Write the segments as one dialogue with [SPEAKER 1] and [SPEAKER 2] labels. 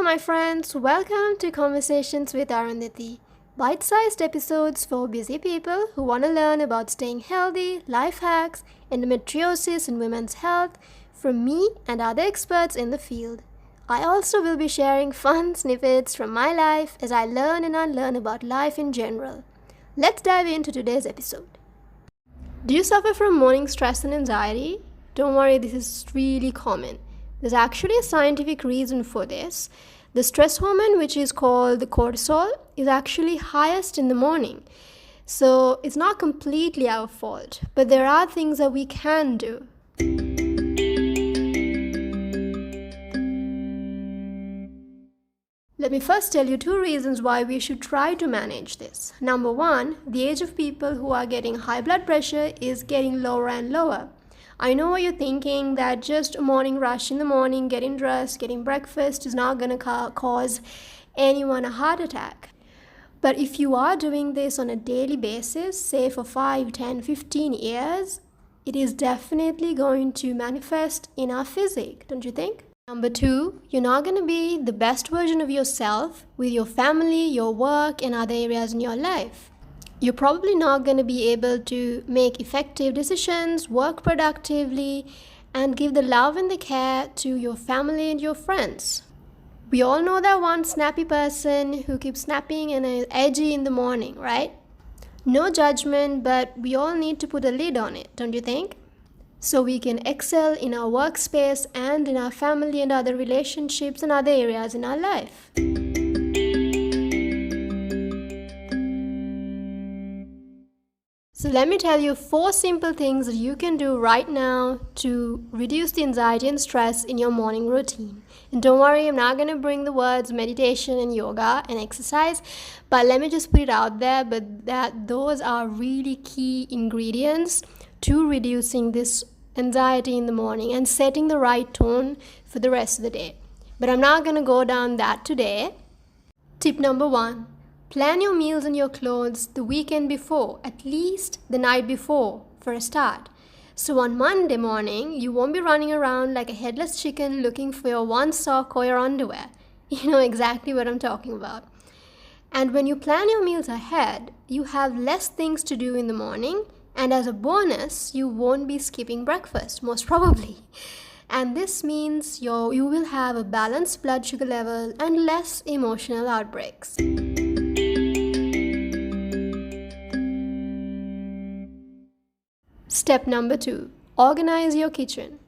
[SPEAKER 1] my friends. Welcome to Conversations with Arundhati. Bite-sized episodes for busy people who want to learn about staying healthy, life hacks, endometriosis and women's health from me and other experts in the field. I also will be sharing fun snippets from my life as I learn and unlearn about life in general. Let's dive into today's episode. Do you suffer from morning stress and anxiety? Don't worry, this is really common. There's actually a scientific reason for this. The stress hormone, which is called the cortisol, is actually highest in the morning. So it's not completely our fault, but there are things that we can do. Let me first tell you 2 reasons why we should try to manage this. Number 1, the age of people who are getting high blood pressure is getting lower and lower. I know what you're thinking, that just a morning rush in the morning, getting dressed, getting breakfast is not going to cause anyone a heart attack. But if you are doing this on a daily basis, say for 5, 10, 15 years, it is definitely going to manifest in our physique, don't you think? Number 2, you're not going to be the best version of yourself with your family, your work, and other areas in your life. You're probably not going to be able to make effective decisions, work productively, and give the love and the care to your family and your friends. We all know that one snappy person who keeps snapping and is edgy in the morning, right? No judgment, but we all need to put a lid on it, don't you think? So we can excel in our workspace and in our family and other relationships and other areas in our life. So let me tell you 4 simple things that you can do right now to reduce the anxiety and stress in your morning routine. And don't worry, I'm not going to bring the words meditation and yoga and exercise, but let me just put it out there, but that those are really key ingredients to reducing this anxiety in the morning and setting the right tone for the rest of the day. But I'm not going to go down that today. Tip number 1. Plan your meals and your clothes the weekend before, at least the night before, for a start. So on Monday morning, you won't be running around like a headless chicken looking for your one sock or your underwear. You know exactly what I'm talking about. And when you plan your meals ahead, you have less things to do in the morning, and as a bonus, you won't be skipping breakfast, most probably. And this means you will have a balanced blood sugar level and less emotional outbreaks. Step number 2, organize your kitchen.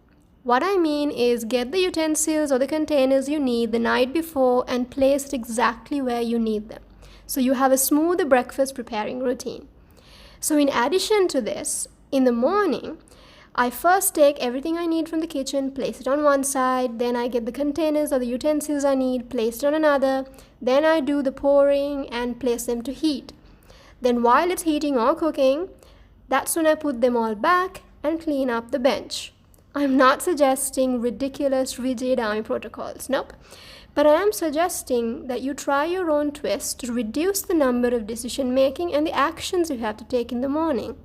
[SPEAKER 1] What I mean is get the utensils or the containers you need the night before and place it exactly where you need them, so you have a smooth breakfast preparing routine. So in addition to this, in the morning, I first take everything I need from the kitchen, place it on one side, then I get the containers or the utensils I need, place it on another, then I do the pouring and place them to heat. Then while it's heating or cooking, that's when I put them all back and clean up the bench. I'm not suggesting ridiculous, rigid army protocols, nope. But I am suggesting that you try your own twist to reduce the number of decision making and the actions you have to take in the morning.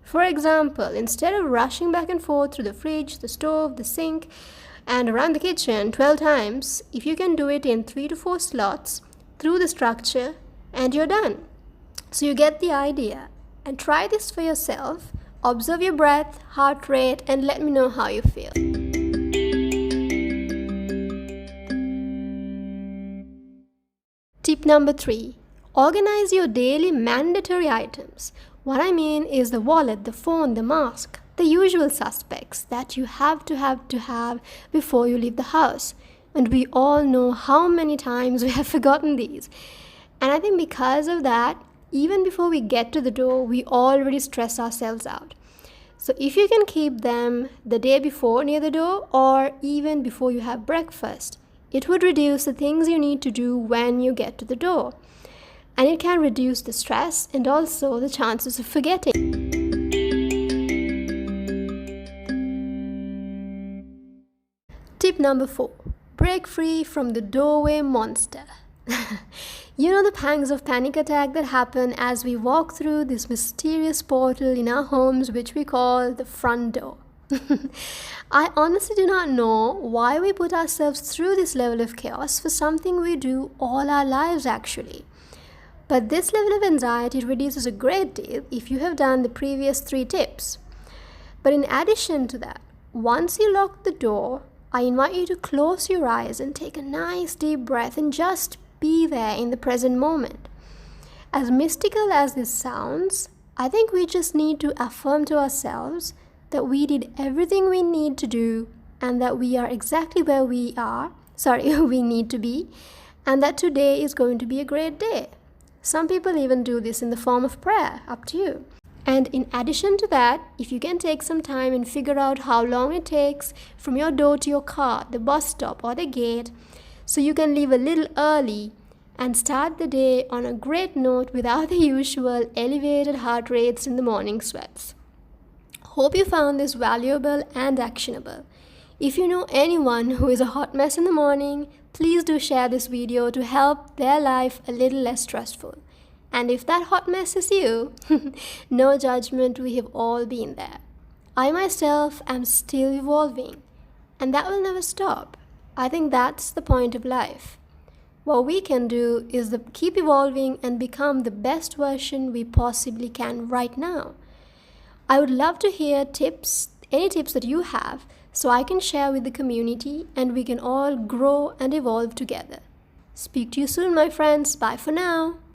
[SPEAKER 1] For example, instead of rushing back and forth through the fridge, the stove, the sink, and around the kitchen 12 times, if you can do it in 3 to 4 slots through the structure, and you're done. So you get the idea. And try this for yourself. Observe your breath, heart rate, and let me know how you feel. Tip number 3. Organize your daily mandatory items. What I mean is the wallet, the phone, the mask, the usual suspects that you have to have before you leave the house. And we all know how many times we have forgotten these. And I think because of that, even before we get to the door, we already stress ourselves out. So if you can keep them the day before near the door or even before you have breakfast, it would reduce the things you need to do when you get to the door. And it can reduce the stress and also the chances of forgetting. Tip number 4. Break free from the doorway monster. You know the pangs of panic attack that happen as we walk through this mysterious portal in our homes, which we call the front door. I honestly do not know why we put ourselves through this level of chaos for something we do all our lives actually. But this level of anxiety reduces a great deal if you have done the previous 3 tips. But in addition to that, once you lock the door, I invite you to close your eyes and take a nice deep breath and just be there in the present moment. As mystical as this sounds, I think we just need to affirm to ourselves that we did everything we need to do and that we are exactly where we need to be, and that today is going to be a great day. Some people even do this in the form of prayer, up to you. And in addition to that, if you can take some time and figure out how long it takes from your door to your car, the bus stop, or the gate, so you can leave a little early and start the day on a great note without the usual elevated heart rates in the morning sweats. Hope you found this valuable and actionable. If you know anyone who is a hot mess in the morning, please do share this video to help their life a little less stressful. And if that hot mess is you, no judgment, we have all been there. I myself am still evolving, and that will never stop. I think that's the point of life. What we can do is keep evolving and become the best version we possibly can right now. I would love to hear any tips that you have, so I can share with the community and we can all grow and evolve together. Speak to you soon, my friends. Bye for now.